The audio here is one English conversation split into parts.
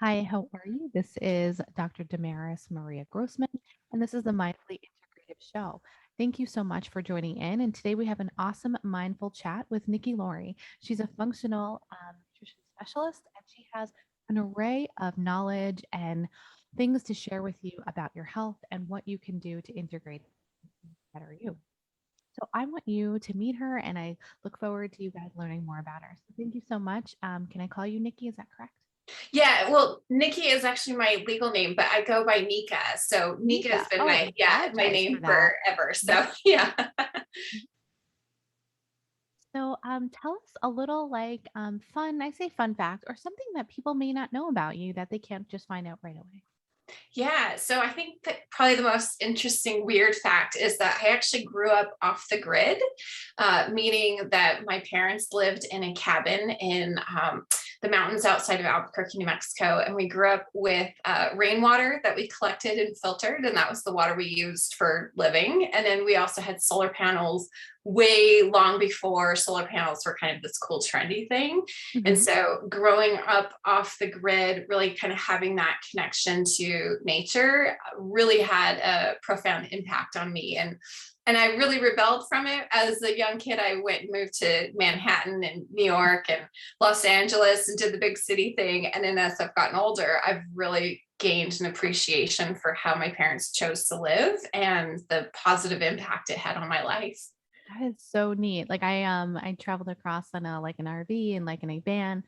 Hi, how are you? This is Dr. Damaris Maria Grossman, and this is the Mindfully Integrative Show. Thank you so much for joining in. And today we have an awesome mindful chat with Lawrie. She's a functional nutrition specialist, and she has an array of knowledge and things to share with you about your health and what you can do to integrate better you. So I want you to meet her, and I look forward to you guys learning more about her. So thank you so much. Can I call you Nikki? Is that correct? Yeah, well, Nikki is actually my legal name, but I go by Nika. So Nika has Nika. been Oh, I my apologize for name that. forever. So yeah. So, tell us a little fun, I say fun fact, or something that people may not know about you that they can't just find out right away. Yeah. So I think that probably the most interesting, weird fact is that I actually grew up off the grid, meaning that my parents lived in a cabin in the mountains outside of Albuquerque, New Mexico. And we grew up with rainwater that we collected and filtered, and that was the water we used for living. And then we also had solar panels way long before solar panels were kind of this cool, trendy thing. And Mhm. so growing up off the grid, really kind of having that connection to nature really had a profound impact on me. And I really rebelled from it as a young kid. I went and moved to Manhattan and New York and Los Angeles and did the big city thing. And then as I've gotten older, I've really gained an appreciation for how my parents chose to live and the positive impact it had on my life. That is so neat. I traveled across on an RV and like in a van,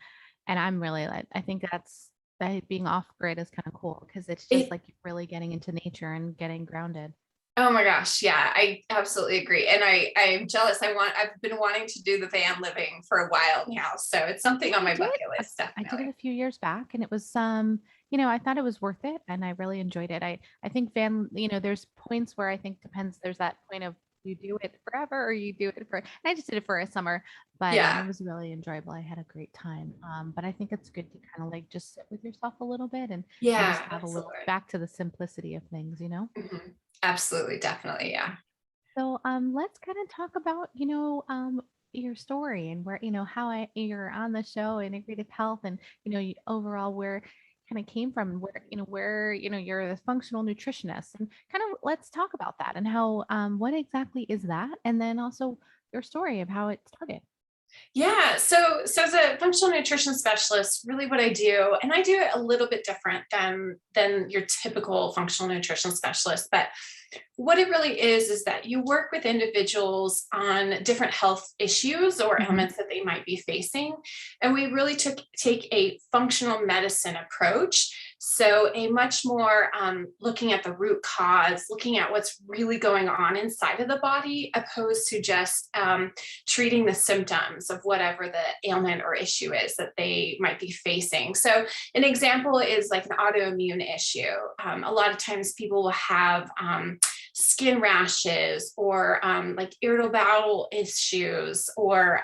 and I'm really like I think that being off grid is kind of cool because it's just It like really getting into nature and getting grounded. Oh my gosh, yeah, I absolutely agree. And I'm jealous. I've been wanting to do the van living for a while now. So it's something on I my did bucket it. list, I did it definitely. a few years back, and it was I thought it was worth it, and I really enjoyed it. I think there's points where I think depends. There's that point of you do it forever or you do it for. And I just did it for a summer, but Yeah. it was really enjoyable. I had a great time. But I think it's good to kind of like just sit with yourself a little bit and just Yeah, have a little absolutely. back to the simplicity of things. Mhm. Absolutely, definitely. Yeah. So let's kind of talk about, your story and where, how you're on the show, integrative health, and, overall where kind of came from, where, you're the functional nutritionist, and kind of let's talk about that and how, what exactly is that? And then also your story of how it started. Yeah. So as a functional nutrition specialist, really what I do, and I do it a little bit different than your typical functional nutrition specialist, but what it really is that you work with individuals on different health issues or Hmm. ailments that they might be facing. And we really take a functional medicine approach. So, a much more looking at the root cause, looking at what's really going on inside of the body, opposed to just treating the symptoms of whatever the ailment or issue is that they might be facing. So, an example is like an autoimmune issue. A lot of times people will have skin rashes or like irritable bowel issues or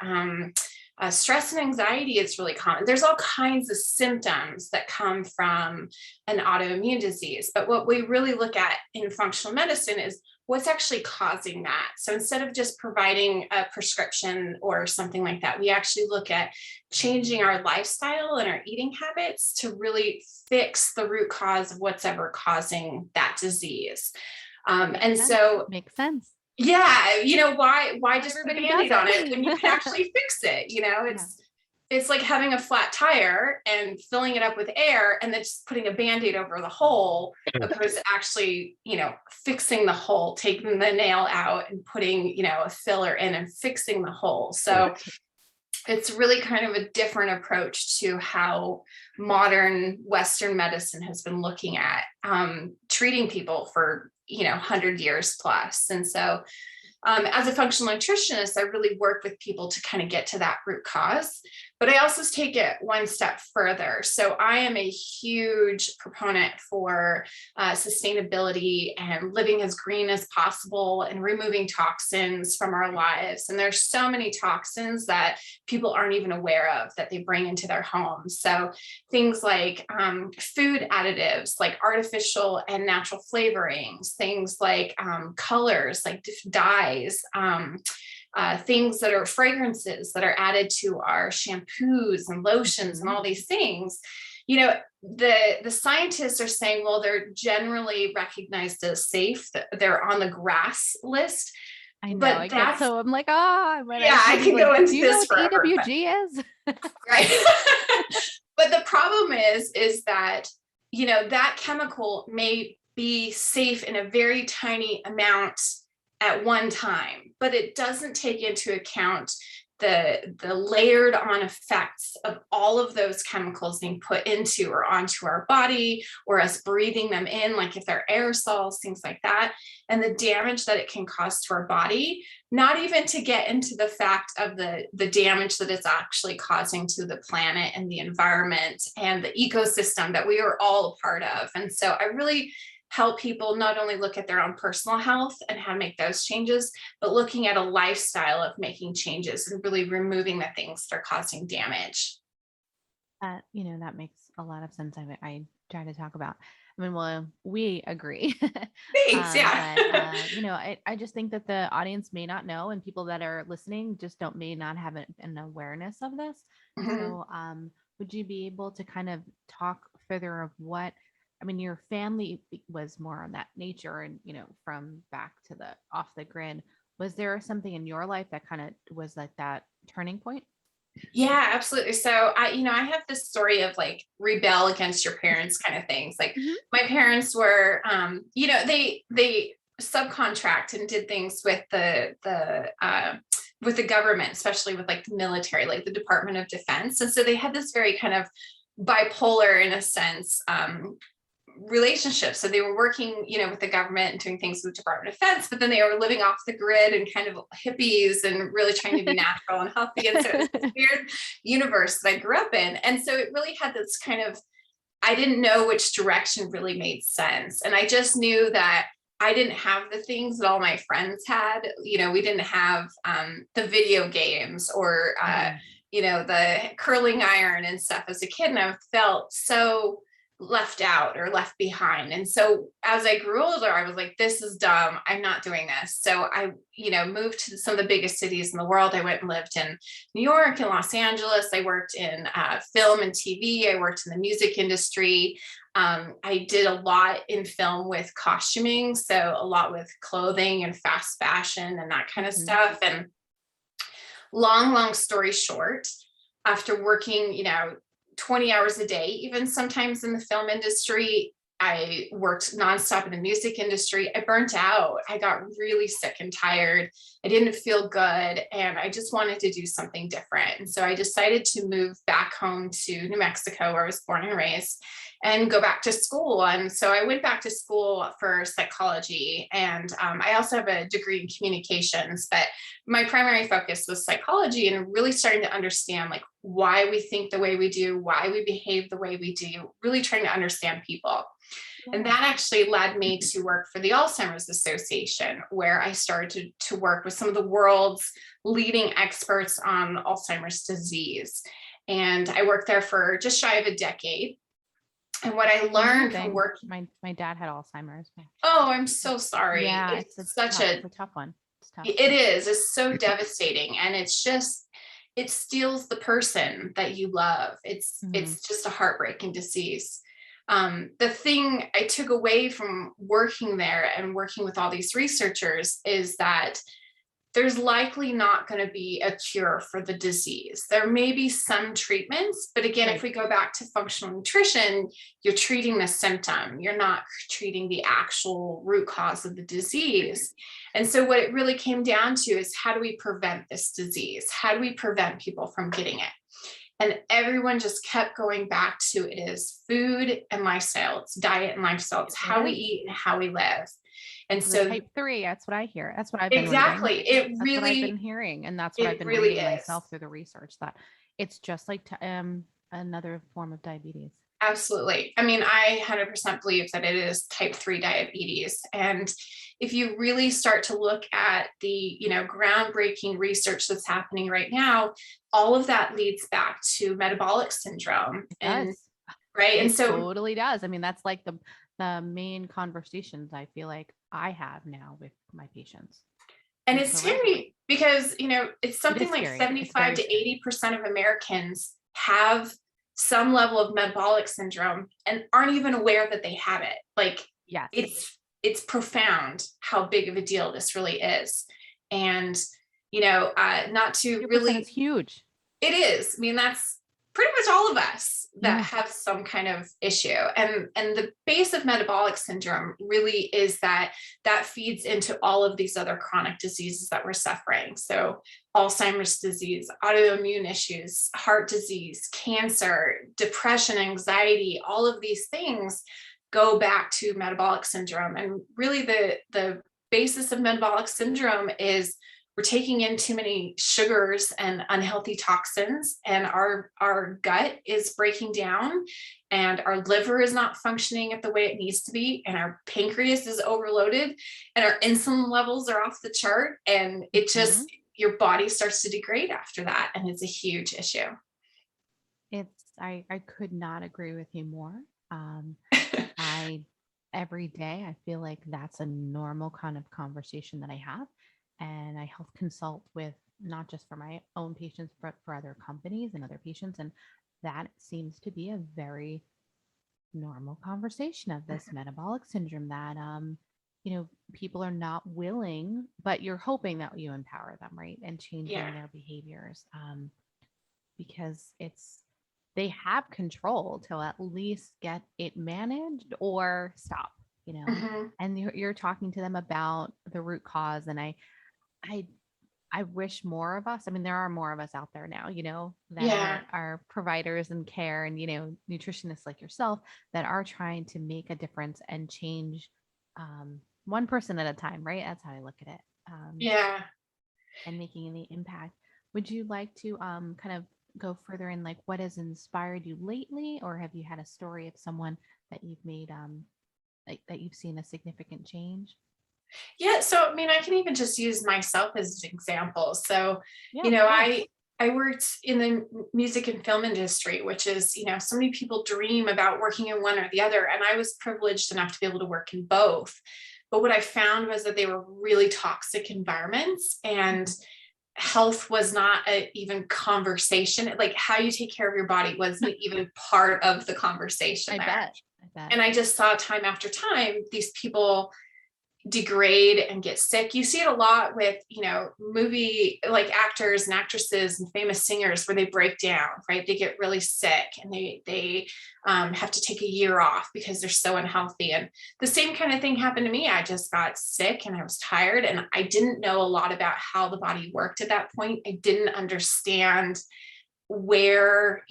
stress and anxiety is really common. There's all kinds of symptoms that come from an autoimmune disease. But what we really look at in functional medicine is what's actually causing that. So instead of just providing a prescription or something like that, we actually look at changing our lifestyle and our eating habits to really fix the root cause of what's ever causing that disease. Makes And sense. so, Makes sense. yeah, why Not just put a everybody does band-aid on it it. when you can actually fix it? Yeah. It's like having a flat tire and filling it up with air and then just putting a band-aid over the hole, opposed to actually, fixing the hole, taking the nail out and putting, a filler in and fixing the hole. So it's really kind of a different approach to how modern Western medicine has been looking at treating people for 100 years plus. And so as a functional nutritionist, I really work with people to kind of get to that root cause. But I also take it one step further. So I am a huge proponent for sustainability and living as green as possible and removing toxins from our lives. And there's so many toxins that people aren't even aware of that they bring into their homes. So things like food additives, like artificial and natural flavorings, things like colors, like dyes, things that are fragrances that are added to our shampoos and lotions and Mhm. all these things. the scientists are saying, well, they're generally recognized as safe, that they're on the GRAS list. I know. But I get that's, so I'm like, when yeah, I somebody's can like, go do into you know this what forever, but EWG is? right. But the problem is that, that chemical may be safe in a very tiny amount at one time, but it doesn't take into account the layered on effects of all of those chemicals being put into or onto our body, or us breathing them in, like if they're aerosols, things like that, and the damage that it can cause to our body, not even to get into the fact of the damage that it's actually causing to the planet and the environment and the ecosystem that we are all a part of. And so I really help people not only look at their own personal health and how to make those changes, but looking at a lifestyle of making changes and really removing the things that are causing damage. That makes a lot of sense. I try to talk about. Well, we agree. Thanks. Yeah. I just think that the audience may not know, and people that are listening just may not have an awareness of this. Mhm. So, would you be able to kind of talk further of your family was more on that nature and, from back to the off the grid. Was there something in your life that kind of was like that turning point? Yeah, absolutely. So I have this story of like rebel against your parents kind of things. Like Mhm. my parents were, they subcontract and did things with the government, especially with like the military, like the Department of Defense. And so they had this very kind of bipolar, in a sense, relationships. So they were working, with the government and doing things with the Department of Defense, but then they were living off the grid and kind of hippies and really trying to be natural and healthy. And so it was this weird universe that I grew up in. And so it really had this kind of, I didn't know which direction really made sense. And I just knew that I didn't have the things that all my friends had. We didn't have the video games or, the curling iron and stuff as a kid. And I felt so left out or left behind. And so as I grew older, I was like, this is dumb. I'm not doing this. So I, moved to some of the biggest cities in the world. I went and lived in New York and Los Angeles. I worked in film and TV. I worked in the music industry. I did a lot in film with costuming. So a lot with clothing and fast fashion and that kind of stuff. And long story short, after working, 20 hours a day, even sometimes in the film industry, I worked nonstop in the music industry. I burnt out. I got really sick and tired. I didn't feel good. And I just wanted to do something different. And so I decided to move back home to New Mexico, where I was born and raised, and go back to school. And so I went back to school for psychology. And I also have a degree in communications, but my primary focus was psychology and really starting to understand like why we think the way we do, why we behave the way we do, really trying to understand people. And that actually led me to work for the Alzheimer's Association, where I started to work with some of the world's leading experts on Alzheimer's disease. And I worked there for just shy of a decade. And what I learned from work, my dad had Alzheimer's. oh, I'm so sorry. Yeah, It's such a tough one. It's tough. It is. It's so devastating. And it's just, it steals the person that you love. It's just a heartbreaking disease. The thing I took away from working there and working with all these researchers is that there's likely not going to be a cure for the disease. There may be some treatments, but again, if we go back to functional nutrition, you're treating the symptom. You're not treating the actual root cause of the disease. And so what it really came down to is, how do we prevent this disease? How do we prevent people from getting it? And everyone just kept going back to, it is food and lifestyle. It's diet and lifestyle. It's how we eat and how we live. And so type 3, that's what I hear. That's what I've been exactly. Reading. That's what I've been hearing. And that's what I've been reading myself through the research, that it's just like another form of diabetes. Absolutely. I mean, I 100% believe that it is type 3 diabetes. And if you really start to look at the, groundbreaking research that's happening right now, all of that leads back to metabolic syndrome. Right. And so totally does. I mean, that's like the main conversations I feel like I have now with my patients. And it's scary because, it's something like 75 to 80% of Americans have some level of metabolic syndrome and aren't even aware that they have it. Like Yes. it's profound how big of a deal this really is. And, not to 100% is really, huge. it is. I mean, that's pretty much all of us that Yeah. have some kind of issue. And the base of metabolic syndrome really is that feeds into all of these other chronic diseases that we're suffering. So Alzheimer's disease, autoimmune issues, heart disease, cancer, depression, anxiety, all of these things go back to metabolic syndrome. And really the basis of metabolic syndrome is we're taking in too many sugars and unhealthy toxins, and our gut is breaking down, and our liver is not functioning at the way it needs to be, and our pancreas is overloaded, and our insulin levels are off the chart, and it just Mhm. your body starts to degrade after that, and it's a huge issue. I could not agree with you more. Um, I every day I feel like that's a normal kind of conversation that I have, and I health consult with not just for my own patients but for other companies and other patients, and that seems to be a very normal conversation of this metabolic syndrome that people are not willing, but you're hoping that you empower them, right, and Yeah. changing their behaviors, because they have control to at least get it managed or stop, you know. Hmm. And you're talking to them about the root cause, and I I wish more of us, I mean, there are more of us out there now, that Yeah. are providers and care and, nutritionists like yourself that are trying to make a difference and change, one person at a time, right? That's how I look at it. Yeah. And making any impact. Would you like to kind of go further in like what has inspired you lately, or have you had a story of someone that you've made like, that you've seen a significant change? Yeah, so I mean, I can even just use myself as an example. So, Yeah, you of know, course. I worked in the music and film industry, which is, so many people dream about working in one or the other, and I was privileged enough to be able to work in both. But what I found was that they were really toxic environments, and Mhm. health was not a even conversation. Like how you take care of your body wasn't even part of the conversation I there. bet. I bet. And I just saw time after time these people degrade and get sick. You see it a lot with, movie like actors and actresses and famous singers where they break down, right? They get really sick and they have to take a year off because they're so unhealthy. And the same kind of thing happened to me. I just got sick and I was tired and I didn't know a lot about how the body worked at that point. I didn't understand where,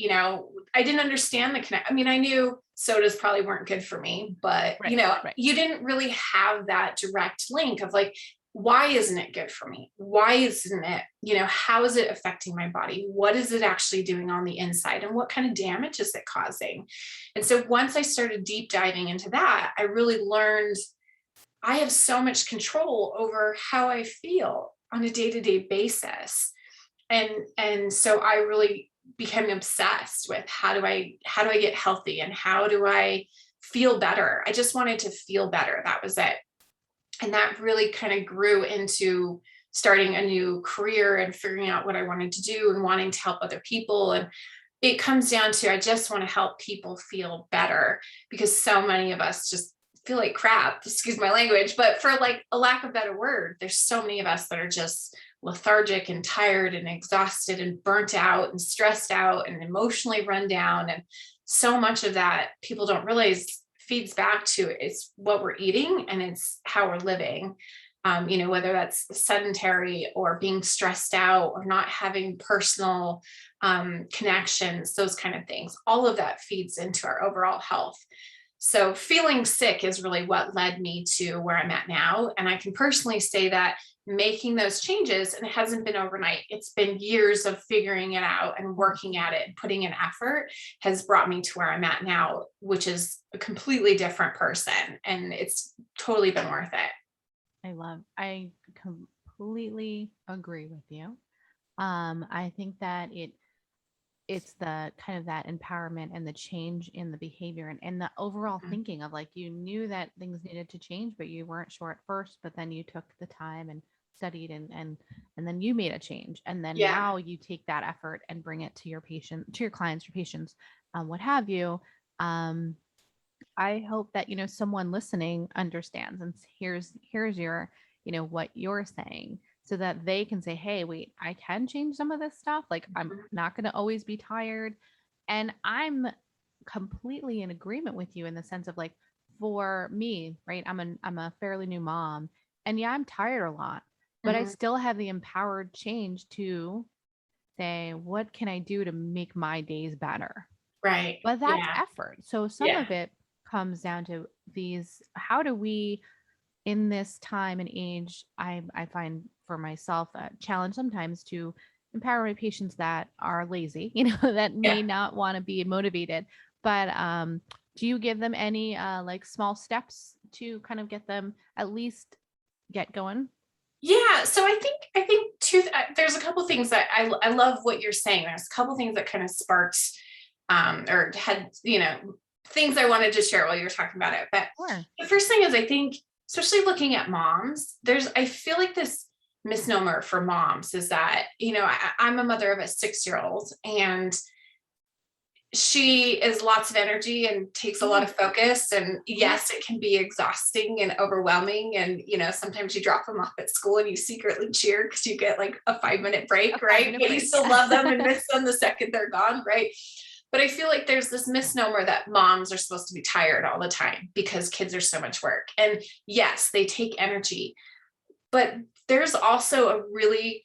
I didn't understand the connect. I mean, I knew sodas probably weren't good for me, but Right. Right. you didn't really have that direct link of like, why isn't it good for me? Why isn't it, how is it affecting my body? What is it actually doing on the inside? And what kind of damage is it causing? And so once I started deep diving into that, I really learned I have so much control over how I feel on a day-to-day basis. And so I really became obsessed with how do I get healthy and how do I feel better. I just wanted to feel better. That was it. And that really kind of grew into starting a new career and figuring out what I wanted to do and wanting to help other people. And it comes down to I just want to help people feel better because so many of us just feel like crap, excuse my language, but for like a lack of better word, there's so many of us that are just lethargic and tired and exhausted and burnt out and stressed out and emotionally run down. And so much of that people don't realize feeds back to it's what we're eating and it's how we're living. Whether that's sedentary or being stressed out or not having personal connections, those kind of things, all of that feeds into our overall health. So feeling sick is really what led me to where I'm at now. And I can personally say that making those changes, and it hasn't been overnight, it's been years of figuring it out and working at it and putting in effort has brought me to where I'm at now, which is a completely different person. And it's totally been worth it. I completely agree with you. I think that it's the kind of that empowerment and the change in the behavior and the overall Mhm. thinking of like you knew that things needed to change, but you weren't sure at first, but then you took the time and studied and then you made a change. And then Yeah. now you take that effort and bring it to your patient, to your clients, your patients, what have you. I hope that, someone listening understands and here's your, what you're saying so that they can say, hey, wait, I can change some of this stuff. Like I'm not going to always be tired. And I'm completely in agreement with you in the sense of like, for me, right? I'm a fairly new mom and yeah, I'm tired a lot, but I Mhm. still have the empowered change to say, what can I do to make my days better? Right. But that's Yeah. effort. So some Yeah. of it comes down to these how do we in this time and age I find for myself a challenge sometimes to empower my patients that are lazy, that Yeah. may not want to be motivated. But do you give them any like small steps to kind of get them at least get going? Yeah, so I think too. There's a couple things that I love what you're saying. There's a couple things that kind of sparked or had things I wanted to share while you were talking about it. But Sure. the first thing is I think, especially looking at moms, I feel like this misnomer for moms is that I'm a mother of a 6-year old, and she is lots of energy and takes a lot Yeah. of focus, and Yeah. yes, it can be exhausting and overwhelming, and sometimes you drop them off at school and you secretly cheer because you get like a 5-minute A break, five right? minute But you break. still love them and miss them the second they're gone, right? But I feel like there's this misnomer that moms are supposed to be tired all the time because kids are so much work, and yes, they take energy, but there's also a really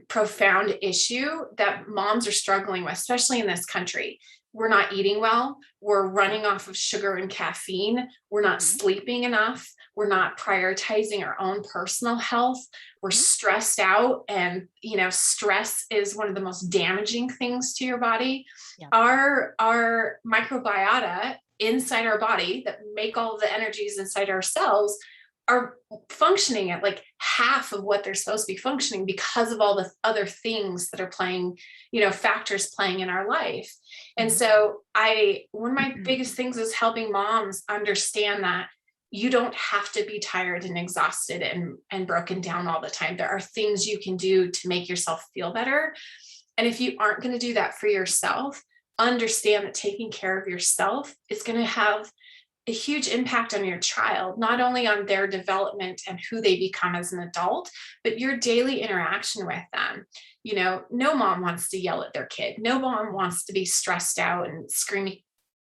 profound issue that moms are struggling with, especially in this country. We're not eating well. We're running off of sugar and caffeine. We're not Mhm. sleeping enough. We're not prioritizing our own personal health. We're Mhm. stressed out. And, stress is one of the most damaging things to your body. Yeah. Our microbiota inside our body that make all the energies inside our cells are functioning at like half of what they're supposed to be functioning because of all the other things that are playing, factors playing in our life. And Mhm. so one of my biggest things is helping moms understand that you don't have to be tired and exhausted and broken down all the time. There are things you can do to make yourself feel better. And if you aren't going to do that for yourself, understand that taking care of yourself is going to have a huge impact on your child, not only on their development and who they become as an adult, but your daily interaction with them. No mom wants to yell at their kid. No mom wants to be stressed out and screaming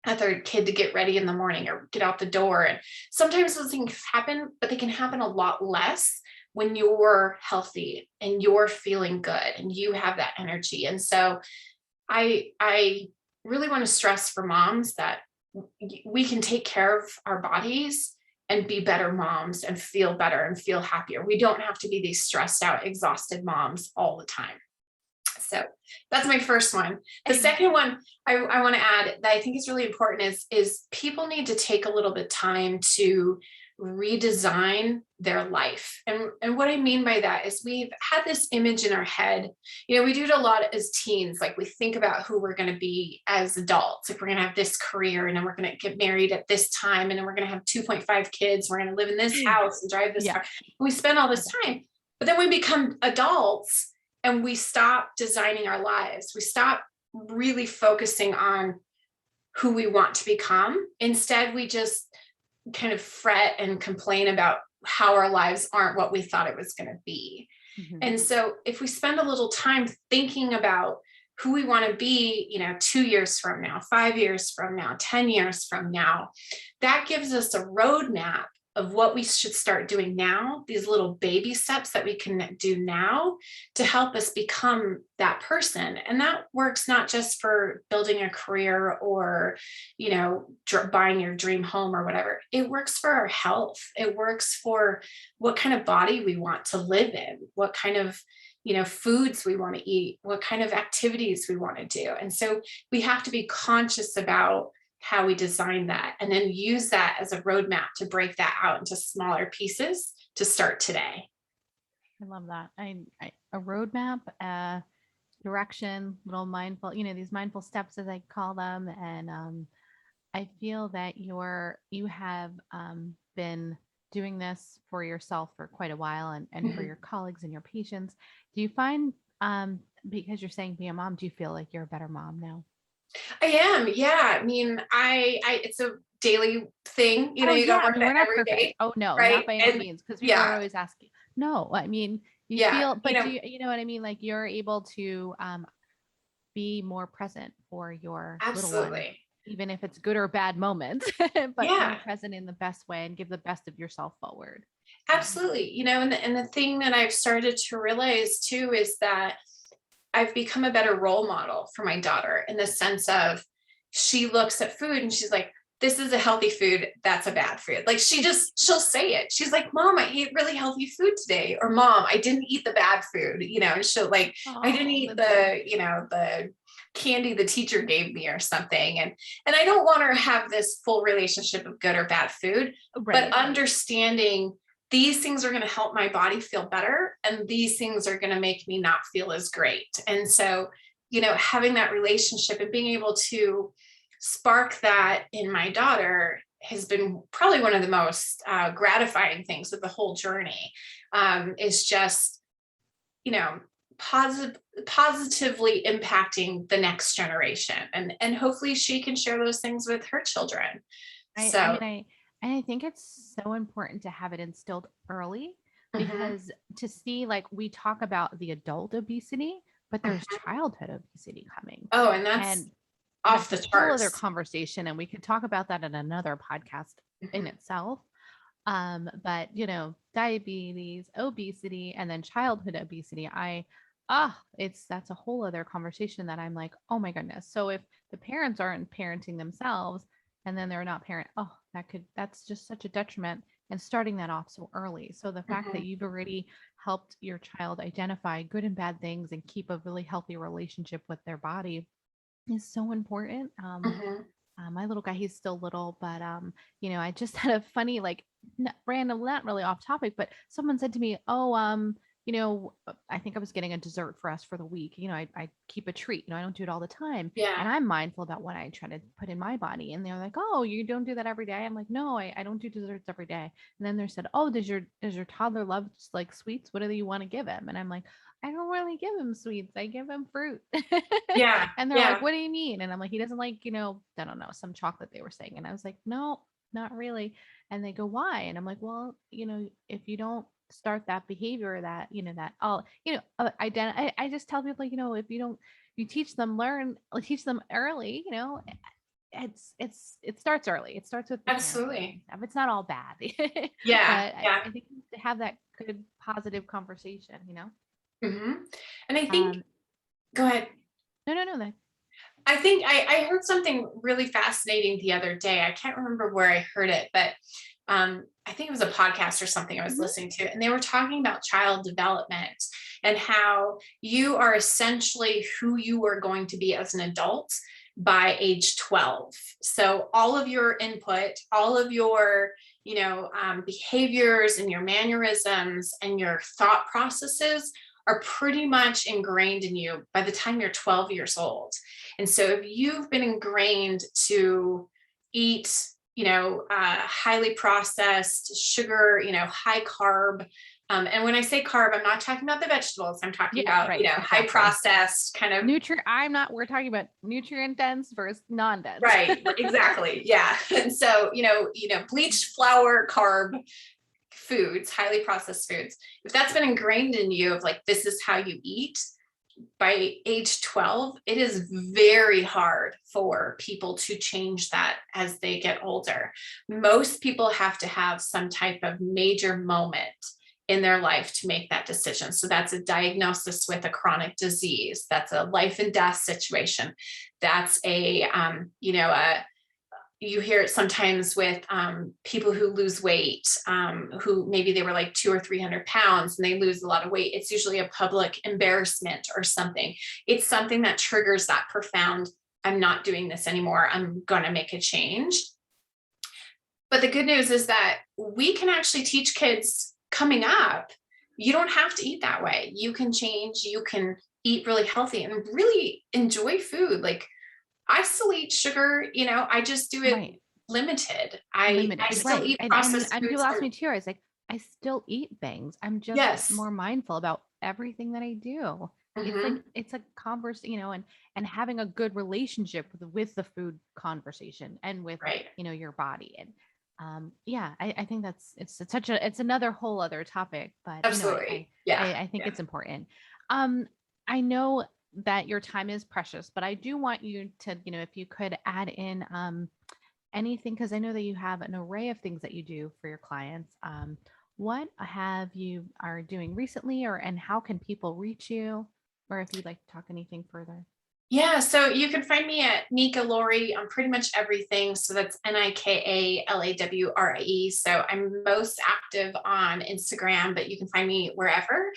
at their kid to get ready in the morning or get out the door. And sometimes those things happen, but they can happen a lot less when you're healthy and you're feeling good and you have that energy. And so I really want to stress for moms that we can take care of our bodies and be better moms and feel better and feel happier. We don't have to be these stressed out, exhausted moms all the time. So that's my first one. The And second one I want to add that I think is really important is people need to take a little bit time to redesign their life. And what I mean by that is we've had this image in our head. We do it a lot as teens. Like we think about who we're going to be as adults. Like we're going to have this career and then we're going to get married at this time and then we're going to have 2.5 kids. We're going to live in this house and drive this yeah. car. And we spend all this Yeah. time. But then we become adults and we stop designing our lives. We stop really focusing on who we want to become. Instead, we just kind of fret and complain about how our lives aren't what we thought it was going to be. Mhm. And so if we spend a little time thinking about who we want to be, 2 years from now, 5 years from now, 10 years from now, that gives us a roadmap of what we should start doing now, these little baby steps that we can do now to help us become that person. And that works not just for building a career or, buying your dream home or whatever. It works for our health. It works for what kind of body we want to live in, what kind of foods we want to eat, what kind of activities we want to do. And so we have to be conscious about how we design that and then use that as a roadmap to break that out into smaller pieces to start today. I love that. A roadmap, direction, little mindful, these mindful steps as I call them. And I feel that you have been doing this for yourself for quite a while and for Mhm. your colleagues and your patients. Do you find because you're saying being a mom, do you feel like you're a better mom now? I am. Yeah. I mean, it's a daily thing, Oh you yeah, gotta I work mean, that we're not every perfect. day. Oh no, not Right. by any And means, because people are yeah, always asking. No, I mean, you yeah, feel, but do you, you know what I mean? Like you're able to be more present for your little one, absolutely. even if it's good or bad moments, but more Yeah, present in the best way and give the best of yourself forward. Um, absolutely. And the thing that I've started to realize too is that I've become a better role model for my daughter in the sense of she looks at food and she's like, this is a healthy food. That's a bad food. Like she'll say it. She's like, Mom, I ate really healthy food today. Or Mom, I didn't eat the bad food. And she'll like, I didn't oh, eat that's so the, cute. the candy the teacher gave me or something. And I don't want her to have this full relationship of good or bad food, but Right. understanding these things are going to help my body feel better and these things are going to make me not feel as great. And so, having that relationship and being able to spark that in my daughter has been probably one of the most gratifying things of the whole journey. Is just, you know positively impacting the next generation, and hopefully she can share those things with her children. I So mean, I think it's so important to have it instilled early mhm, because to see, like, we talk about the adult obesity, but there's mhm. childhood obesity coming. Oh, and that's And off that's a the whole other charts. conversation. And we could talk about that in another podcast in Mhm, itself. But diabetes, obesity, and then childhood obesity, that's a whole other conversation that I'm like, oh my goodness. So if the parents aren't parenting themselves and then they're not parent, that's just such a detriment, and starting that off so early. So the fact that mhm, you've already helped your child identify good and bad things and keep a really healthy relationship with their body is so important. mhm. My little guy, he's still little, but I just had a funny, like, random, not really off topic, but someone said to me, "Oh, I think I was getting a dessert for us for the week. I keep a treat. I don't do it all the time, Yeah. and I'm mindful about what I try to put in my body." And they're like, "Oh, you don't do that every day?" I'm like, "No, I don't do desserts every day." And then they said, "Oh, does your toddler love like sweets? What do you want to give him?" And I'm like, "I don't really give him sweets. I give him fruit." Yeah. And they're like, Yeah. "What do you mean?" And I'm like, "He doesn't like, I don't know, some chocolate," they were saying. And I was like, "No, not really." And they go, "Why?" And I'm like, "Well, if you don't start that behavior, that all, I just tell people, if you don't, you teach them early, it starts early. It starts with the parenting and Absolutely. stuff. It's not all bad." Yeah. But Yeah. I think to have that good, positive conversation. Mhm. And I think, Um, go ahead. no, no, no, that, I think I heard something really fascinating the other day. I can't remember where I heard it, but I think it was a podcast or something I was mhm, listening to, and they were talking about child development and how you are essentially who you are going to be as an adult by age 12. So all of your input, all of your behaviors and your mannerisms and your thought processes are pretty much ingrained in you by the time you're 12 years old. And so if you've been ingrained to eat, highly processed sugar, high carb. And when I say carb, I'm not talking about the vegetables. I'm talking yeah, about, right, high exactly. processed kind of. We're talking about nutrient dense versus non-dense. Right, exactly. Yeah. And so, bleached flour, carb foods, highly processed foods, if that's been ingrained in you of like, this is how you eat, by age 12, it is very hard for people to change that as they get older. Most people have to have some type of major moment in their life to make that decision. So that's a diagnosis with a chronic disease. That's a life and death situation. That's you hear it sometimes with people who lose weight, who maybe they were like 200 or 300 pounds and they lose a lot of weight. It's usually a public embarrassment or something. It's something that triggers that profound, I'm not doing this anymore. I'm going to make a change. But the good news is that we can actually teach kids coming up, you don't have to eat that way. You can change, you can eat really healthy and really enjoy food. Like I still eat sugar, I just do it Right. limited. I Limited. still Right. eat And processed people foods. ask me too. I was like, I still eat things. I'm just Yes. more mindful about everything that I do. Mhm. it's a converse, and having a good relationship with the food conversation and with, Right. your body. And yeah, I think it's another whole other topic, but Absolutely. Yeah. I think Yeah. it's important. Um, I know that your time is precious, but I do want you to, if you could add in anything, because I know that you have an array of things that you do for your clients. What have you are doing recently, and how can people reach you, or if you'd like to talk anything further? Yeah, so you can find me at Nika Lawrie on pretty much everything. So that's NIKALAWRIE. So I'm most active on Instagram, but you can find me wherever.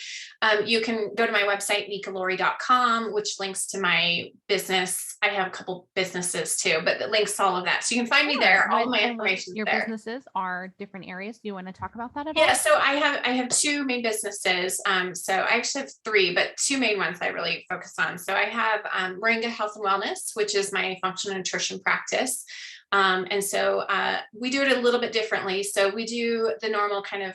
You can go to my website, nikalaurie.com, which links to my business. I have a couple businesses too, but it links to all of that. So you can find me Sure. there. All of my And what information is your there. businesses are different areas. Do you want to talk about that at Yeah, all? so I have two main businesses. So I actually have three, but two main ones I really focus on. So I have Moringa Health and Wellness, which is my functional nutrition practice. And so we do it a little bit differently. So we do the normal kind of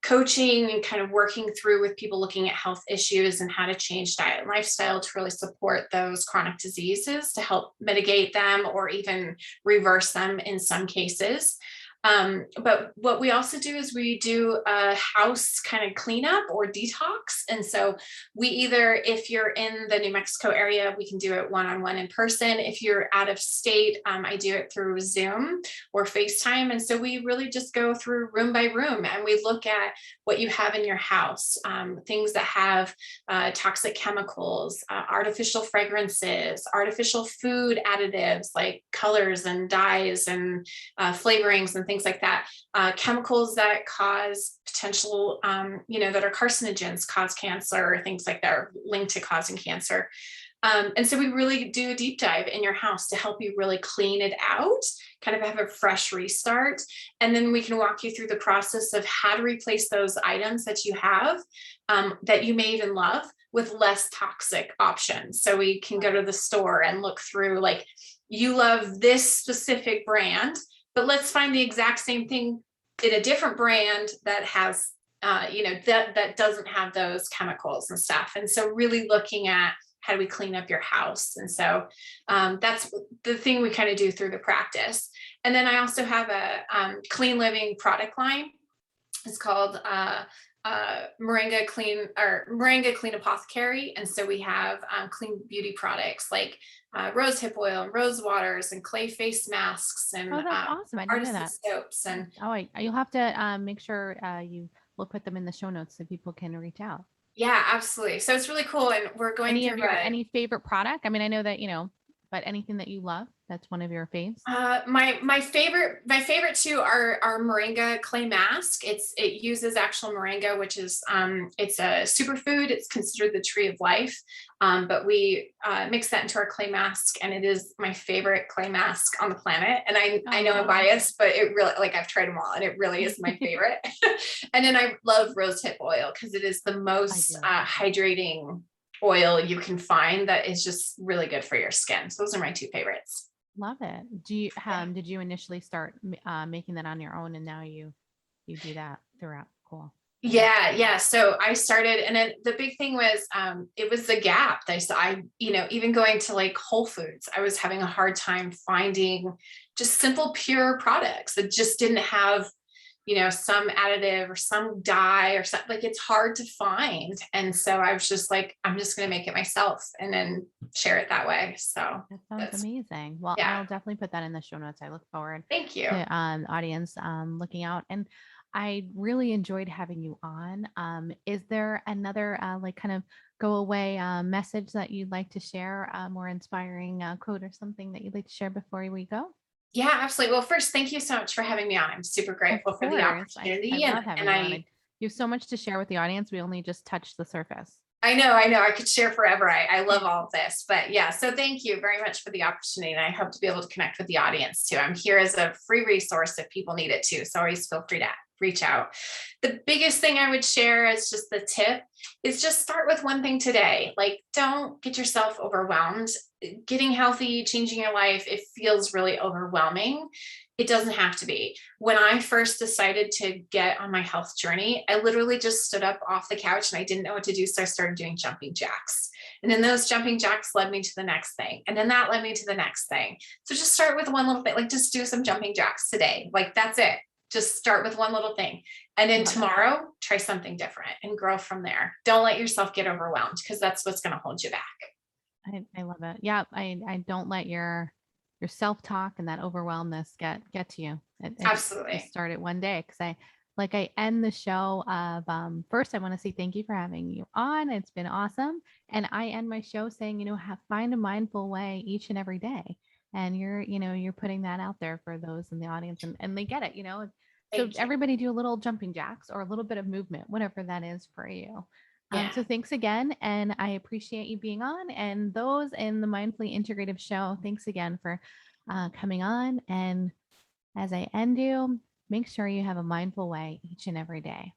coaching and kind of working through with people looking at health issues and how to change diet and lifestyle to really support those chronic diseases to help mitigate them or even reverse them in some cases. But what we also do is we do a house kind of cleanup or detox. And so we either, if you're in the New Mexico area, we can do it one-on-one in person. If you're out of state, I do it through Zoom or FaceTime. And so we really just go through room by room and we look at what you have in your house, things that have toxic chemicals, artificial fragrances, artificial food additives like colors and dyes and flavorings and things like that, chemicals that cause potential, that are carcinogens, cause cancer, things like that are linked to causing cancer. And so we really do a deep dive in your house to help you really clean it out, kind of have a fresh restart. And then we can walk you through the process of how to replace those items that you have that you may even love with less toxic options. So we can go to the store and look through, like, you love this specific brand, but let's find the exact same thing in a different brand that has, that doesn't have those chemicals and stuff. And so really looking at how do we clean up your house? And so that's the thing we kind of do through the practice. And then I also have a clean living product line. It's called Moringa Clean Apothecary. And so we have clean beauty products like rose hip oil and rose waters and clay face masks and Oh, that's awesome. I didn't know artisan that. soaps. And Oh, you'll have to make sure we'll put them in the show notes so people can reach out. yeah, absolutely. So it's really cool. And we're going through Any favorite product? I mean, I know that, but anything that you love, that's one of your faves. My favorite two are moringa clay mask. It uses actual moringa, which is it's a superfood. It's considered the tree of life. But we mix that into our clay mask, and it is my favorite clay mask on the planet. And I know I'm Oh, biased, but it really, like, I've tried them all, and it really is my favorite. And then I love rose hip oil because it is the I most do. hydrating oil you can find that is just really good for your skin. So those are my two favorites. Love it. Do you Yeah. did you initially start making that on your own, and now you do that throughout? Cool. Yeah. So I started, and then the big thing was, it was the gap. Even going to like Whole Foods, I was having a hard time finding just simple, pure products that just didn't have, some additive or some dye or something. Like, it's hard to find. And so I was just like, I'm just going to make it myself and then share it that way. So That sounds that's, amazing. Well, yeah, I'll definitely put that in the show notes. I look forward thank you. to audience looking out. And I really enjoyed having you on. Is there another like kind of go away message that you'd like to share, more inspiring quote or something that you'd like to share before we go? Yeah, absolutely. Well, first, thank you so much for having me on. I'm super Of grateful for the course. I opportunity. love And having you on. You have so much to share with the audience. We only just touched the surface. I know, I could share forever. I love all of this, but yeah, so thank you very much for the opportunity. And I hope to be able to connect with the audience too. I'm here as a free resource if people need it too. So always feel free to reach out. The biggest thing I would share as just the tip is just start with one thing today. Like, don't get yourself overwhelmed. Getting healthy, changing your life, it feels really overwhelming. It doesn't have to be. When I first decided to get on my health journey, I literally just stood up off the couch and I didn't know what to do. So I started doing jumping jacks. And then those jumping jacks led me to the next thing. And then that led me to the next thing. So just start with one little thing, like just do some jumping jacks today. Like that's it. Just start with one little thing. And then tomorrow, try something different and grow from there. Don't let yourself get overwhelmed because that's what's going to hold you back. I love it. Yeah. I don't let your self-talk and that overwhelmness get to you. Absolutely. Just start it one day. Cause I end the show of, first I want to say thank you for having you on. It's been awesome. And I end my show saying, find a mindful way each and every day. And you're putting that out there for those in the audience and they get it, So everybody do a little jumping jacks or a little bit of movement, whatever that is for you. So thanks again. And I appreciate you being on, and those in the Mindfully Integrative show. Thanks again for coming on. And as I end you, make sure you have a mindful way each and every day.